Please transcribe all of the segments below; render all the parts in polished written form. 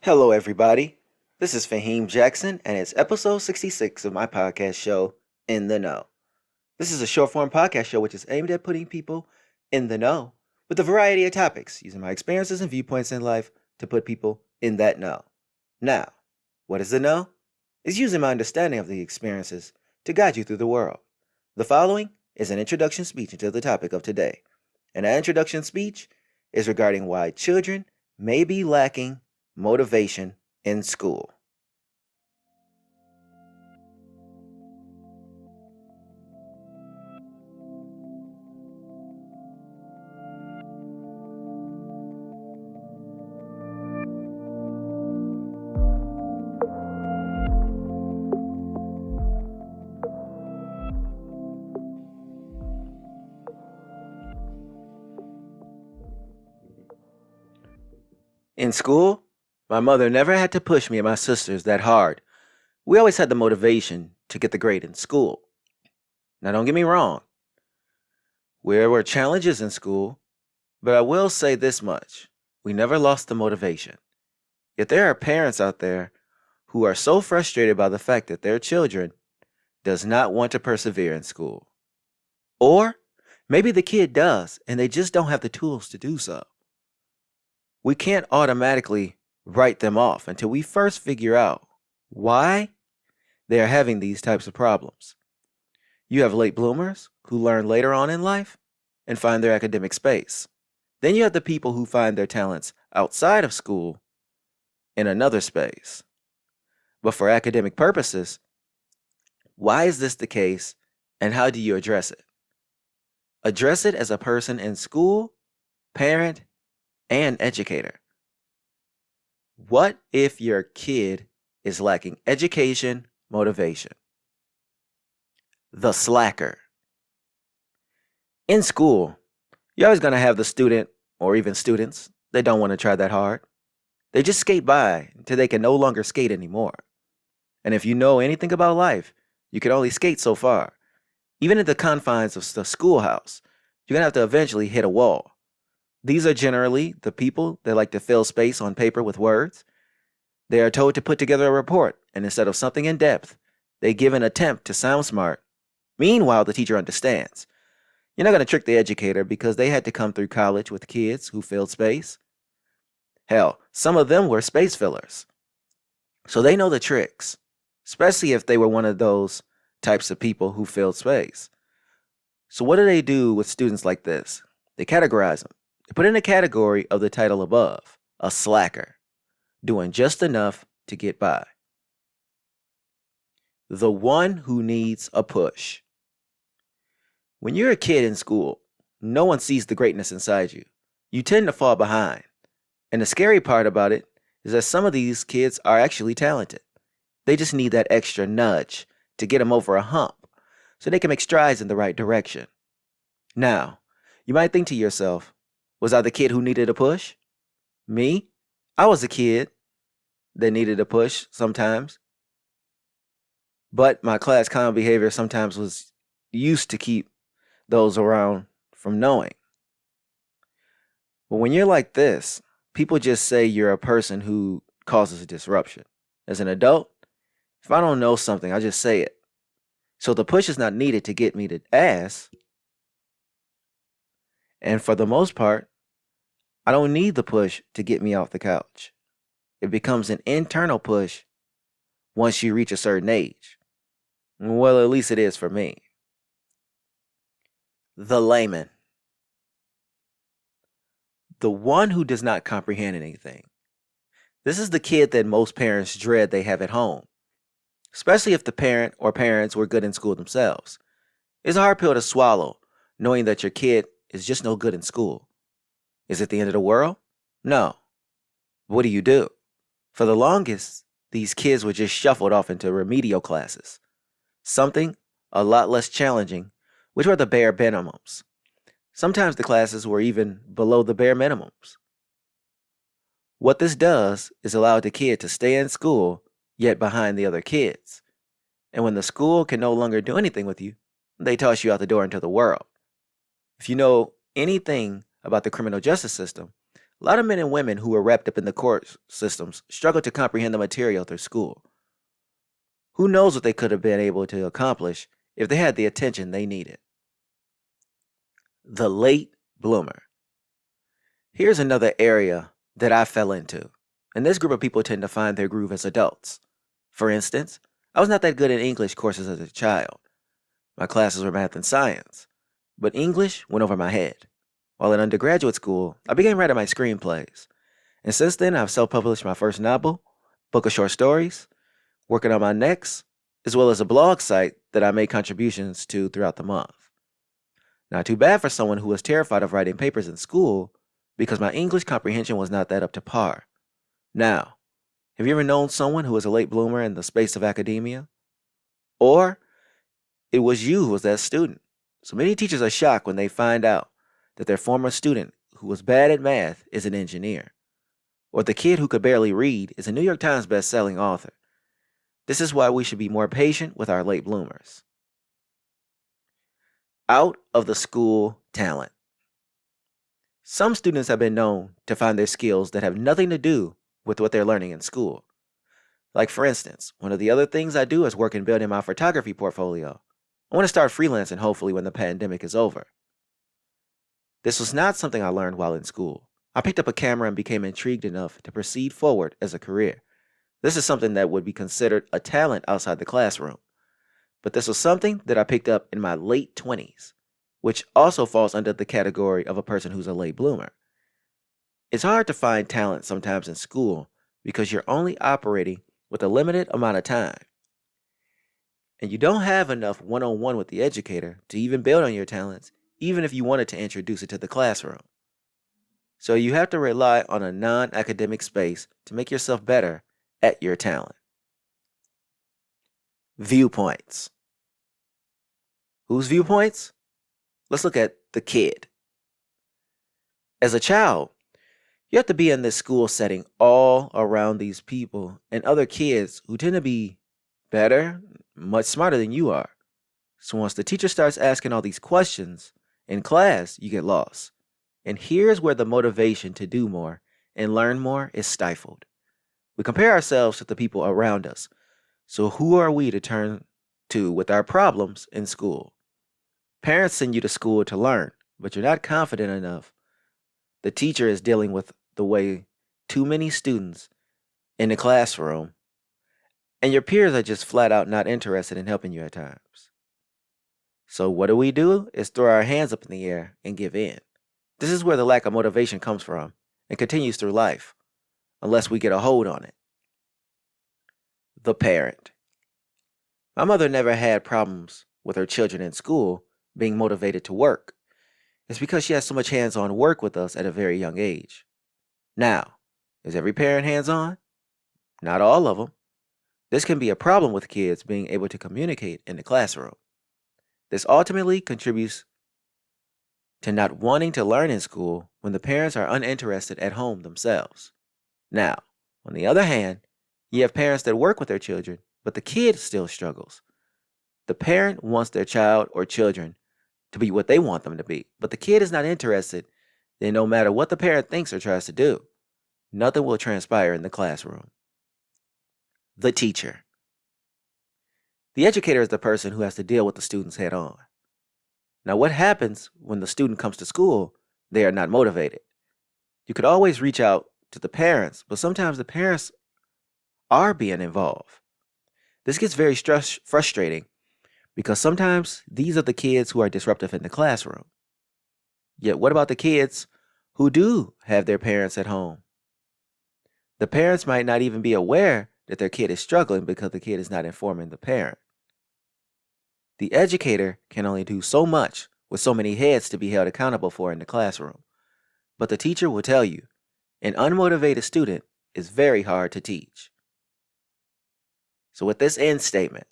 Hello, everybody. This is Fahim Jackson, and it's episode 66 of my podcast show, In the Know. This is a short form podcast show which is aimed at putting people in the know with a variety of topics, using my experiences and viewpoints in life to put people in that know. Now, what is the know? It's using my understanding of the experiences to guide you through the world. The following is an introduction speech into the topic of today, and that introduction speech is regarding why children may be lacking motivation in school. In school, my mother never had to push me and my sisters that hard. We always had the motivation to get the grade in school. Now, don't get me wrong, there were challenges in school, but I will say this much: we never lost the motivation. Yet there are parents out there who are so frustrated by the fact that their children does not want to persevere in school. Or maybe the kid does and they just don't have the tools to do so. We can't automatically write them off until we first figure out why they are having these types of problems. You have late bloomers who learn later on in life and find their academic space. Then you have the people who find their talents outside of school in another space. But for academic purposes, why is this the case and how do you address it? Address it as a person in school, parent, and educator. What if your kid is lacking education, motivation? The slacker. In school, you're always going to have the student or even students that don't want to try that hard. They just skate by until they can no longer skate anymore. And if you know anything about life, you can only skate so far. Even in the confines of the schoolhouse, you're going to have to eventually hit a wall. These are generally the people that like to fill space on paper with words. They are told to put together a report, and instead of something in depth, they give an attempt to sound smart. Meanwhile, the teacher understands. You're not going to trick the educator because they had to come through college with kids who filled space. Hell, some of them were space fillers. So they know the tricks, especially if they were one of those types of people who filled space. So what do they do with students like this? They categorize them. They put in a category of the title above, a slacker, doing just enough to get by. The one who needs a push. When you're a kid in school, no one sees the greatness inside you. You tend to fall behind. And the scary part about it is that some of these kids are actually talented. They just need that extra nudge to get them over a hump so they can make strides in the right direction. Now, you might think to yourself, was I the kid who needed a push? Me? I was a kid that needed a push sometimes. But my class clown behavior sometimes was used to keep those around from knowing. But when you're like this, people just say you're a person who causes a disruption. As an adult, if I don't know something, I just say it. So the push is not needed to get me to ask. And for the most part, I don't need the push to get me off the couch. It becomes an internal push once you reach a certain age. Well, at least it is for me. The layman. The one who does not comprehend anything. This is the kid that most parents dread they have at home, especially if the parent or parents were good in school themselves. It's a hard pill to swallow, knowing that your kid is just no good in school. Is it the end of the world? No. What do you do? For the longest, these kids were just shuffled off into remedial classes, something a lot less challenging, which were the bare minimums. Sometimes the classes were even below the bare minimums. What this does is allow the kid to stay in school, yet behind the other kids. And when the school can no longer do anything with you, they toss you out the door into the world. If you know anything about the criminal justice system, A lot of men and women who were wrapped up in the court systems struggled to comprehend the material through school. Who knows what they could have been able to accomplish if they had the attention they needed? The late bloomer. Here's another area that I fell into, and this group of people tend to find their groove as adults. For instance, I was not that good in English courses as a child. My classes were math and science, but English went over my head. While in undergraduate school, I began writing my screenplays, and since then I've self-published my first novel, book of short stories, working on my next, as well as a blog site that I make contributions to throughout the month. Not too bad for someone who was terrified of writing papers in school because my English comprehension was not that up to par. Now, have you ever known someone who was a late bloomer in the space of academia? Or it was you who was that student. So many teachers are shocked when they find out that their former student who was bad at math is an engineer, or the kid who could barely read is a New York Times best-selling author. This is why we should be more patient with our late bloomers. Out of the school talent. Some students have been known to find their skills that have nothing to do with what they're learning in school. Like for instance, one of the other things I do is work in building my photography portfolio. I want to start freelancing hopefully when the pandemic is over. This was not something I learned while in school. I picked up a camera and became intrigued enough to proceed forward as a career. This is something that would be considered a talent outside the classroom. But this was something that I picked up in my late 20s, which also falls under the category of a person who's a late bloomer. It's hard to find talent sometimes in school because you're only operating with a limited amount of time. And you don't have enough one-on-one with the educator to even build on your talents, even if you wanted to introduce it to the classroom. So you have to rely on a non-academic space to make yourself better at your talent. Viewpoints. Whose viewpoints? Let's look at the kid. As a child, you have to be in this school setting all around these people and other kids who tend to be better, much smarter than you are. So once the teacher starts asking all these questions in class, you get lost. And here's where the motivation to do more and learn more is stifled. We compare ourselves to the people around us. So who are we to turn to with our problems in school? Parents send you to school to learn, but you're not confident enough. The teacher is dealing with the way too many students in the classroom, and your peers are just flat out not interested in helping you at times. So what do? Is throw our hands up in the air and give in. This is where the lack of motivation comes from and continues through life, unless we get a hold on it. The parent. My mother never had problems with her children in school being motivated to work. It's because she has so much hands-on work with us at a very young age. Now, is every parent hands-on? Not all of them. This can be a problem with kids being able to communicate in the classroom. This ultimately contributes to not wanting to learn in school when the parents are uninterested at home themselves. Now, on the other hand, you have parents that work with their children, but the kid still struggles. The parent wants their child or children to be what they want them to be, but the kid is not interested, then no matter what the parent thinks or tries to do, nothing will transpire in the classroom. The teacher. The educator is the person who has to deal with the students head on. Now, what happens when the student comes to school? They are not motivated. You could always reach out to the parents, but sometimes the parents are being involved. This gets very frustrating because sometimes these are the kids who are disruptive in the classroom. Yet what about the kids who do have their parents at home? The parents might not even be aware that their kid is struggling because the kid is not informing the parent. The educator can only do so much with so many heads to be held accountable for in the classroom. But the teacher will tell you, an unmotivated student is very hard to teach. So with this end statement,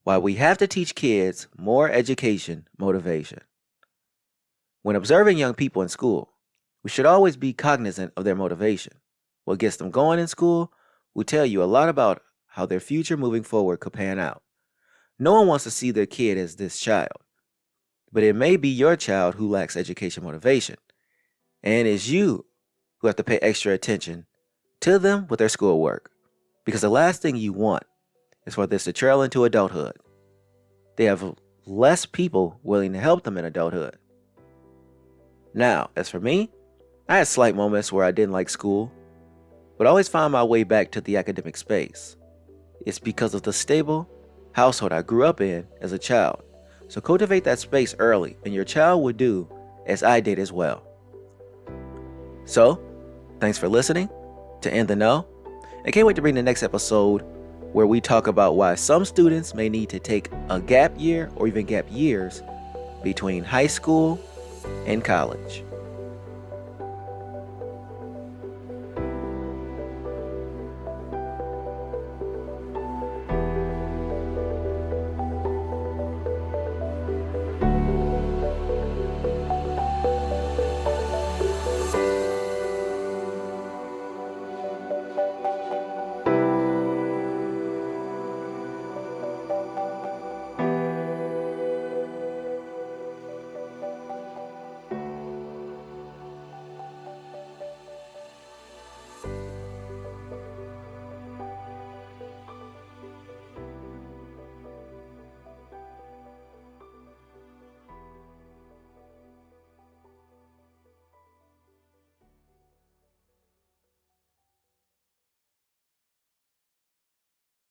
while we have to teach kids more education, motivation, when observing young people in school, we should always be cognizant of their motivation. What gets them going in school will tell you a lot about how their future moving forward could pan out. No one wants to see their kid as this child, but it may be your child who lacks education motivation. And it's you who have to pay extra attention to them with their schoolwork. Because the last thing you want is for this to trail into adulthood. They have less people willing to help them in adulthood. Now, as for me, I had slight moments where I didn't like school, but I always found my way back to the academic space. It's because of the stable household I grew up in as a child. So cultivate that space early, and your child will do as I did as well. So, thanks for listening to In the Know. I can't wait to bring the next episode where we talk about why some students may need to take a gap year or even gap years between high school and college.